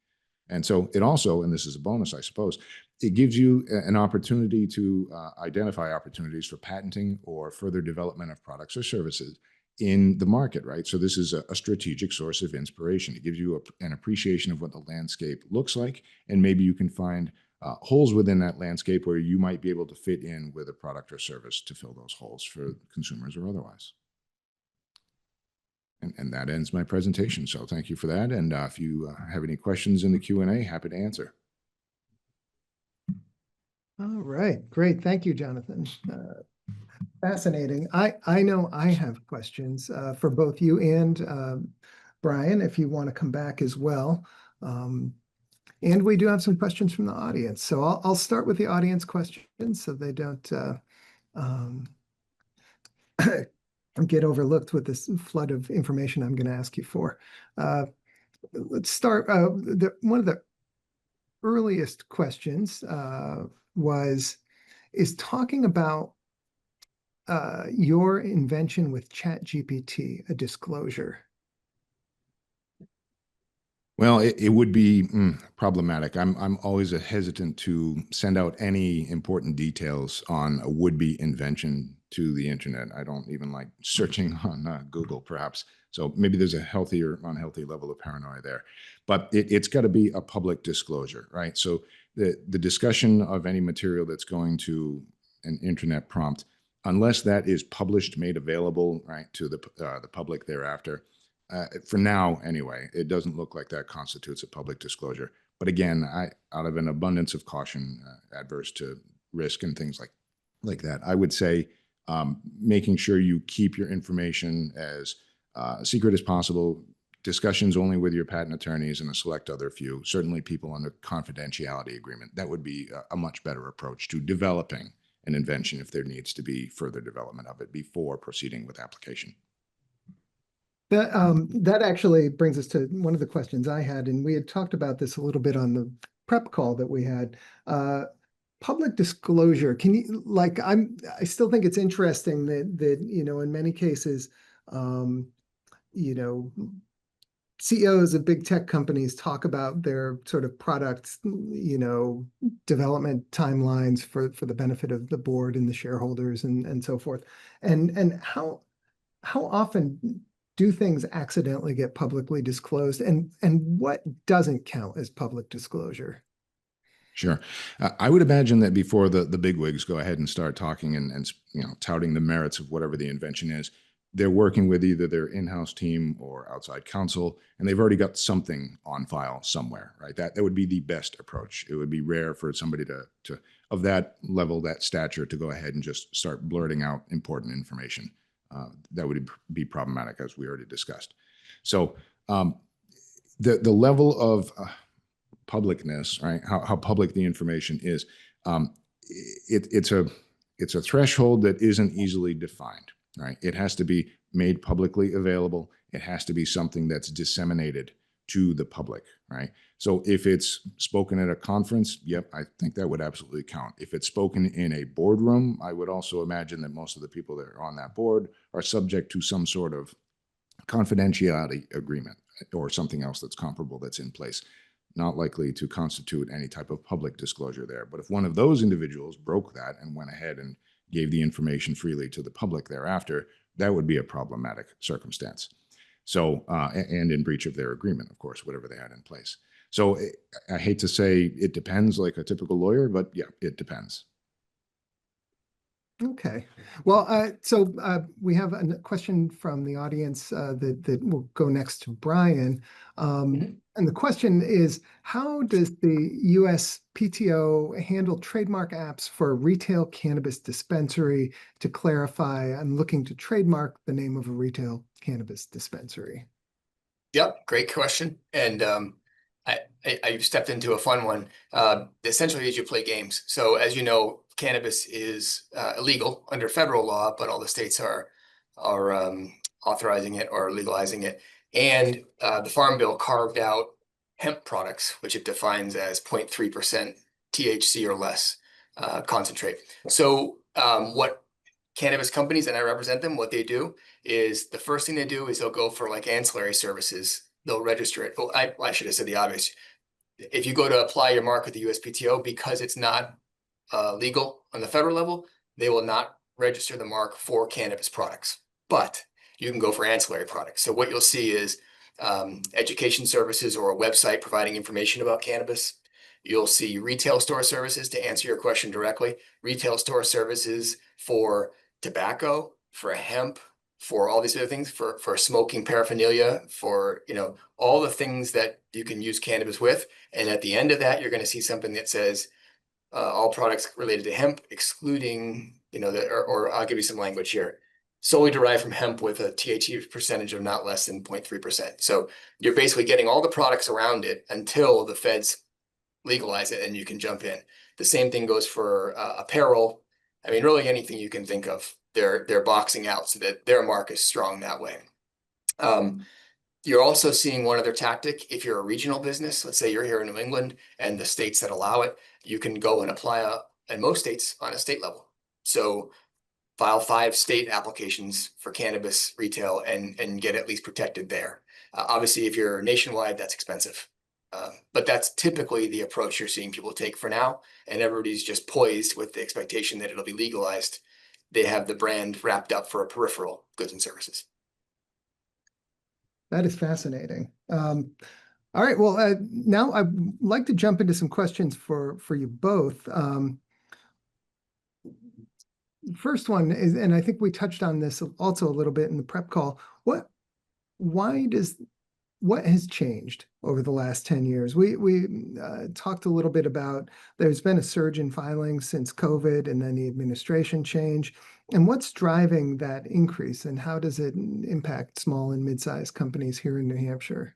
And so it also, and this is a bonus, I suppose, it gives you an opportunity to identify opportunities for patenting or further development of products or services in the market, right? So this is a strategic source of inspiration. It gives you an appreciation of what the landscape looks like, and maybe you can find holes within that landscape where you might be able to fit in with a product or service to fill those holes for consumers or otherwise. And that ends my presentation. So thank you for that. And if you have any questions in the Q&A, happy to answer. All right, great. Thank you, Jonathan. Fascinating. I know I have questions for both you and Brian, if you want to come back as well. And we do have some questions from the audience. So I'll start with the audience questions so they don't get overlooked with this flood of information I'm going to ask you for. Let's start. One of the earliest questions is talking about your invention with ChatGPT, a disclosure. Well, it would be problematic. I'm always hesitant to send out any important details on a would-be invention to the internet. I don't even like searching on Google, perhaps. So maybe there's a healthy or unhealthy level of paranoia there. But it's got to be a public disclosure, right? So the discussion of any material that's going to an internet prompt, unless that is published, made available, right, to the public thereafter, for now, anyway, it doesn't look like that constitutes a public disclosure. But again, out of an abundance of caution, adverse to risk and things like that, I would say making sure you keep your information as secret as possible, discussions only with your patent attorneys and a select other few, certainly people under confidentiality agreement. That would be a much better approach to developing an invention if there needs to be further development of it before proceeding with application. That actually brings us to one of the questions I had, and we had talked about this a little bit on the prep call that we had. Public disclosure, can you, like, I still think it's interesting that, you know, in many cases, you know, CEOs of big tech companies talk about their sort of product, you know, development timelines for the benefit of the board and the shareholders and so forth. And how often do things accidentally get publicly disclosed, and what doesn't count as public disclosure? Sure. I would imagine that before the bigwigs go ahead and start talking and you know, touting the merits of whatever the invention is, they're working with either their in-house team or outside counsel, and they've already got something on file somewhere, right? That would be the best approach. It would be rare for somebody to of that level, that stature, to go ahead and just start blurting out important information. That would be problematic, as we already discussed. So the level of publicness, right? How public the information is, it's a threshold that isn't easily defined, right? It has to be made publicly available. It has to be something that's disseminated to the public, right? So if it's spoken at a conference, yep, I think that would absolutely count. If it's spoken in a boardroom, I would also imagine that most of the people that are on that board are subject to some sort of confidentiality agreement or something else that's comparable that's in place. Not likely to constitute any type of public disclosure there. But if one of those individuals broke that and went ahead and gave the information freely to the public thereafter, that would be a problematic circumstance. So, and in breach of their agreement, of course, whatever they had in place. So I hate to say it depends like a typical lawyer, but yeah, it depends. Okay. Well, so we have a question from the audience that will go next to Brian. And the question is, how does the USPTO handle trademark apps for a retail cannabis dispensary? To clarify, I'm looking to trademark the name of a retail cannabis dispensary. Yep, great question. And I stepped into a fun one. Essentially, as you play games. So as you know, cannabis is illegal under federal law, but all the states are authorizing it or legalizing it. And the Farm Bill carved out hemp products, which it defines as 0.3% THC or less concentrate. So what cannabis companies, and I represent them, what they do is the first thing they do is they'll go for like ancillary services. They'll register it. Well, I should have said the obvious. If you go to apply your mark at the USPTO, because it's not legal on the federal level, they will not register the mark for cannabis products. But you can go for ancillary products. So what you'll see is education services or a website providing information about cannabis. You'll see retail store services, to answer your question directly, retail store services for tobacco, for hemp, for all these other things, for smoking paraphernalia, for, you know, all the things that you can use cannabis with. And at the end of that, you're going to see something that says all products related to hemp, excluding, you know, or I'll give you some language here, solely derived from hemp with a THC percentage of not less than 0.3%. So you're basically getting all the products around it until the feds legalize it and you can jump in. The same thing goes for apparel. I mean, really anything you can think of, they're boxing out so that their mark is strong that way. You're also seeing one other tactic. If you're a regional business, let's say you're here in New England and the states that allow it, you can go and apply in most states on a state level. So file 5 state applications for cannabis retail and get at least protected there. Obviously, if you're nationwide, that's expensive. But that's typically the approach you're seeing people take for now. And everybody's just poised with the expectation that it'll be legalized. They have the brand wrapped up for peripheral goods and services. That is fascinating. All right. Well, now I'd like to jump into some questions for you both. First one is, and I think we touched on this also a little bit in the prep call. What has changed over the last 10 years? We talked a little bit about there's been a surge in filings since COVID and then the administration change. And what's driving that increase, and how does it impact small and mid-sized companies here in New Hampshire?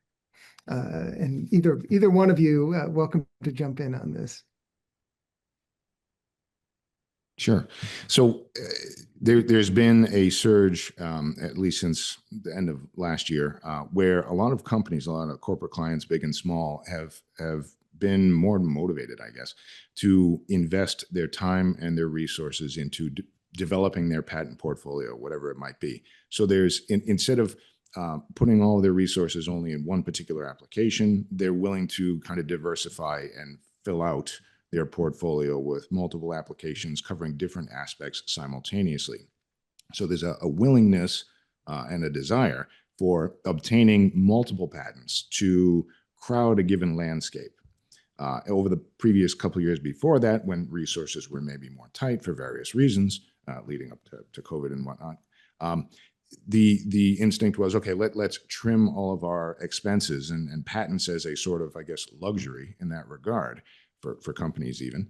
And either one of you, welcome to jump in on this. Sure. So there's been a surge, at least since the end of last year, where a lot of companies, a lot of corporate clients, big and small, have been more motivated, I guess, to invest their time and their resources into developing their patent portfolio, whatever it might be. So there's instead of putting all of their resources only in one particular application, they're willing to kind of diversify and fill out their portfolio with multiple applications covering different aspects simultaneously. So there's a willingness and a desire for obtaining multiple patents to crowd a given landscape. Over the previous couple of years before that, when resources were maybe more tight for various reasons, leading up to COVID and whatnot, the instinct was, okay, let's trim all of our expenses, and patents as a sort of, I guess, luxury in that regard. For companies even,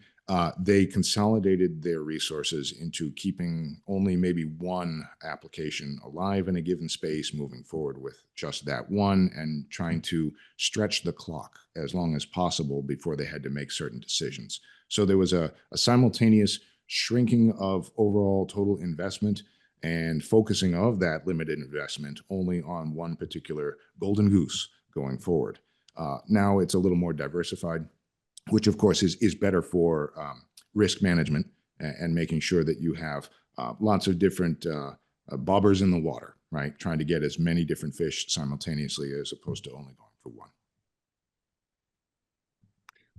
they consolidated their resources into keeping only maybe one application alive in a given space, moving forward with just that one, and trying to stretch the clock as long as possible before they had to make certain decisions. So there was a simultaneous shrinking of overall total investment and focusing of that limited investment only on one particular golden goose going forward. Now it's a little more diversified, which of course is better for risk management and making sure that you have lots of different bobbers in the water, right? Trying to get as many different fish simultaneously as opposed to only going for one.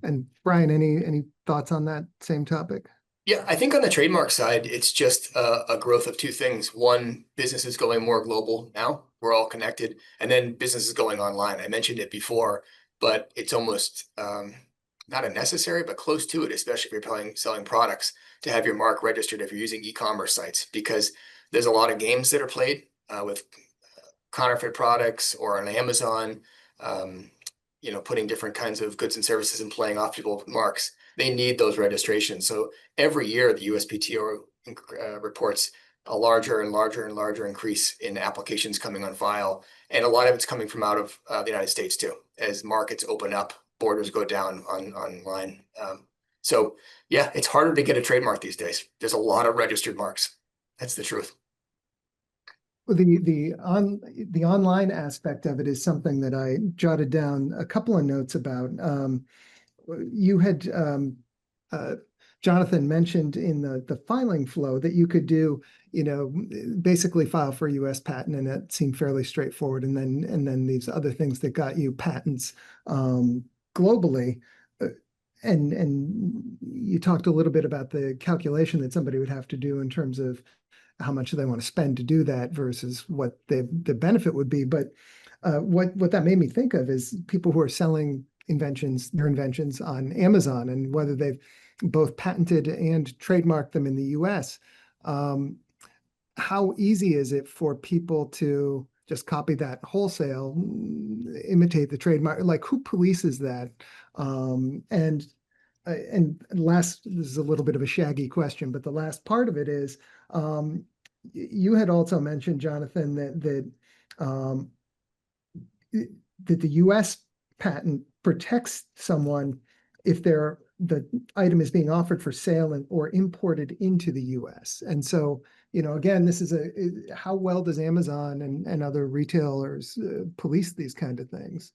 And Brian, any thoughts on that same topic? Yeah, I think on the trademark side, it's just a growth of two things. One, business is going more global now. We're all connected. And then business is going online. I mentioned it before, but it's almost not a necessary, but close to it, especially if you're selling products, to have your mark registered if you're using e-commerce sites, because there's a lot of games that are played with counterfeit products or on Amazon, putting different kinds of goods and services and playing off people's marks. They need those registrations. So every year, the USPTO reports a larger and larger and larger increase in applications coming on file. And a lot of it's coming from out of the United States too. As markets open up, borders go down online. So yeah, it's harder to get a trademark these days. There's a lot of registered marks. That's the truth. The online aspect of it is something that I jotted down a couple of notes about. You had Jonathan mentioned in the filing flow that you could do, basically file for a US patent, and that seemed fairly straightforward. And then these other things that got you patents globally. And you talked a little bit about the calculation that somebody would have to do in terms of how much they want to spend to do that versus what the benefit would be. But what that made me think of is people who are selling their inventions on Amazon, and whether they've both patented and trademarked them in the US. How easy is it for people to just copy that wholesale, imitate the trademark? Like, who polices that? And last, this is a little bit of a shaggy question, but the last part of it is, you had also mentioned, Jonathan, that the U.S. patent protects someone if the item is being offered for sale or imported into the U.S. And so, again, this is how well does Amazon and other retailers police these kind of things?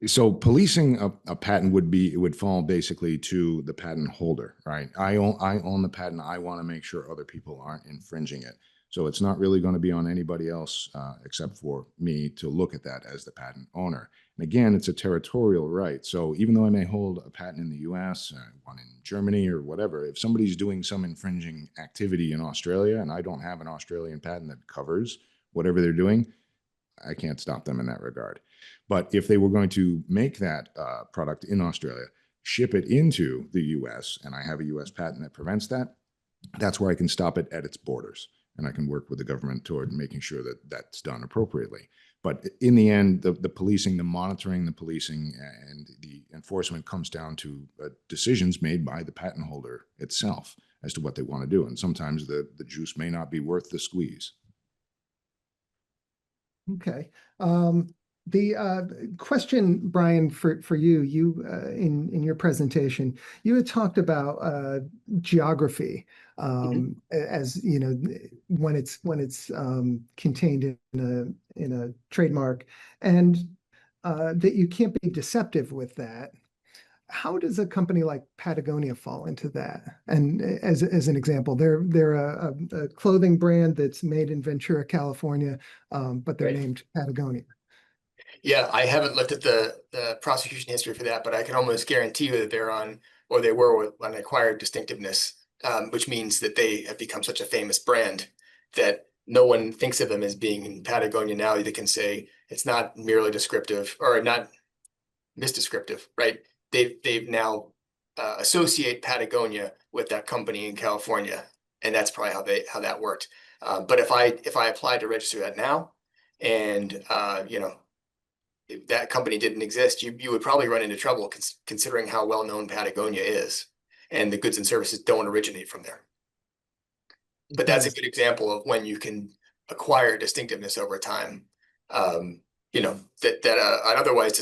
So policing a patent would fall basically to the patent holder, right? I own the patent. I want to make sure other people aren't infringing it. So it's not really going to be on anybody else except for me to look at that as the patent owner. And again, it's a territorial right. So even though I may hold a patent in the US, one in Germany or whatever, if somebody's doing some infringing activity in Australia and I don't have an Australian patent that covers whatever they're doing, I can't stop them in that regard. But if they were going to make that product in Australia, ship it into the US, and I have a US patent that prevents that, that's where I can stop it at its borders. And I can work with the government toward making sure that that's done appropriately. But in the end, the policing, the monitoring, the policing, and the enforcement comes down to decisions made by the patent holder itself. as to what they want to do. And sometimes the juice may not be worth the squeeze. Okay. The question, Brian, for you, in your presentation, you had talked about geography as you know when it's contained in a trademark, and that you can't be deceptive with that. How does a company like Patagonia fall into that? And as an example, they're a clothing brand that's made in Ventura, California, but they're Right. named Patagonia. Yeah, I haven't looked at the prosecution history for that, but I can almost guarantee you that they're on, or they were on acquired distinctiveness, which means that they have become such a famous brand that no one thinks of them as being in Patagonia now. They can say it's not merely descriptive or not misdescriptive, right? They've now associate Patagonia with that company in California, and that's probably how that worked. But if I applied to register that now, and if that company didn't exist, you would probably run into trouble considering how well known Patagonia is, and the goods and services don't originate from there. But that's a good example of when you can acquire distinctiveness over time. That an otherwise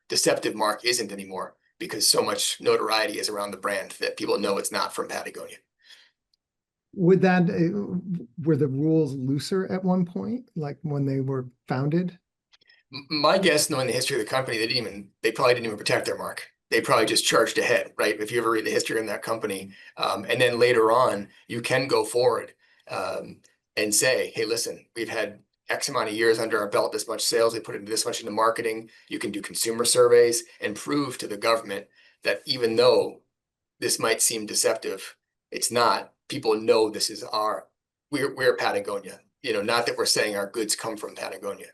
deceptive mark isn't anymore because so much notoriety is around the brand that people know it's not from Patagonia. Would that were the rules looser at one point, like when they were founded? My guess, knowing the history of the company, they probably didn't even protect their mark. They probably just charged ahead, right? If you ever read the history in that company, and then later on, you can go forward and say, "Hey, listen, we've had X amount of years under our belt, this much sales, we put into this much into marketing." You can do consumer surveys and prove to the government that even though this might seem deceptive, it's not. People know this is we're Patagonia. Not that we're saying our goods come from Patagonia.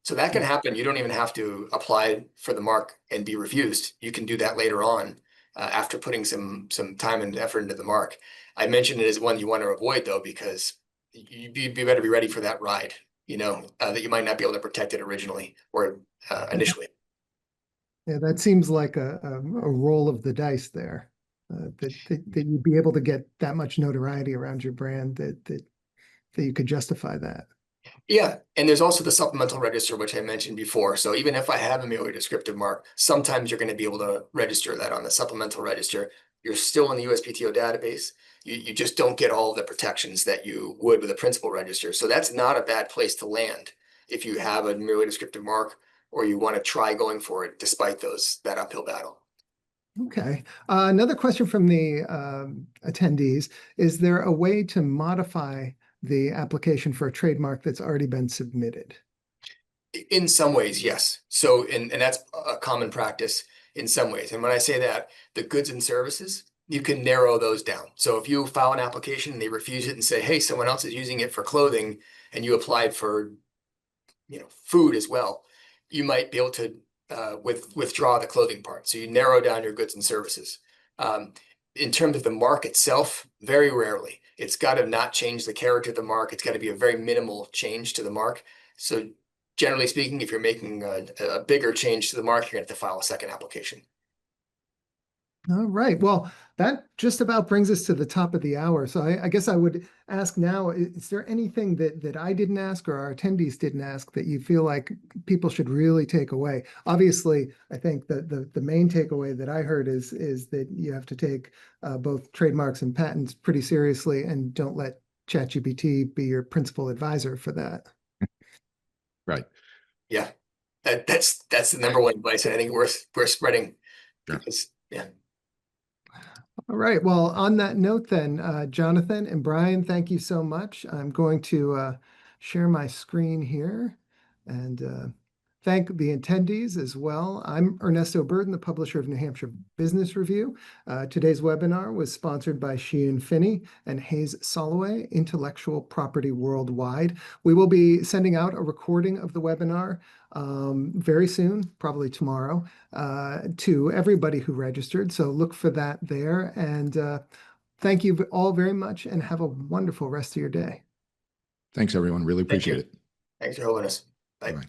So that can happen. You don't even have to apply for the mark and be refused. You can do that later on after putting some time and effort into the mark. I mentioned it as one you want to avoid though, because you better be ready for that ride, that you might not be able to protect it originally or initially. Yeah, that seems like a roll of the dice there. That you'd be able to get that much notoriety around your brand that you could justify that. Yeah, and there's also the supplemental register, which I mentioned before. So even if I have a merely descriptive mark, sometimes you're going to be able to register that on the supplemental register. You're still in the USPTO database. You just don't get all the protections that you would with a principal register. So that's not a bad place to land if you have a merely descriptive mark or you want to try going for it despite that uphill battle. Okay. Another question from the attendees. Is there a way to modify the application for a trademark that's already been submitted? In some ways, yes. So, and that's a common practice in some ways. And when I say that, the goods and services, you can narrow those down. So if you file an application and they refuse it and say, "Hey, someone else is using it for clothing," and you applied for, food as well, you might be able to withdraw the clothing part. So you narrow down your goods and services. In terms of the mark itself, very rarely. It's got to not change the character of the mark. It's got to be a very minimal change to the mark. So generally speaking, if you're making a bigger change to the mark, you're going to have to file a second application. All right. Well, that just about brings us to the top of the hour. So I guess I would ask now, is there anything that I didn't ask or our attendees didn't ask that you feel like people should really take away? Obviously, I think that the main takeaway that I heard is that you have to take both trademarks and patents pretty seriously and don't let ChatGPT be your principal advisor for that. Right. Yeah, that's the number one advice I think worth spreading. Sure. Because yeah. All right. Well, on that note then, Jonathan and Brian, thank you so much. I'm going to share my screen here and thank the attendees as well. I'm Ernesto Burden, the publisher of New Hampshire Business Review. Today's webinar was sponsored by Sheehan Finney and Hayes Soloway, Intellectual Property Worldwide. We will be sending out a recording of the webinar very soon, probably tomorrow, to everybody who registered. So look for that there. And thank you all very much and have a wonderful rest of your day. Thanks, everyone. Really appreciate it. Thanks for holding us. Bye. Bye.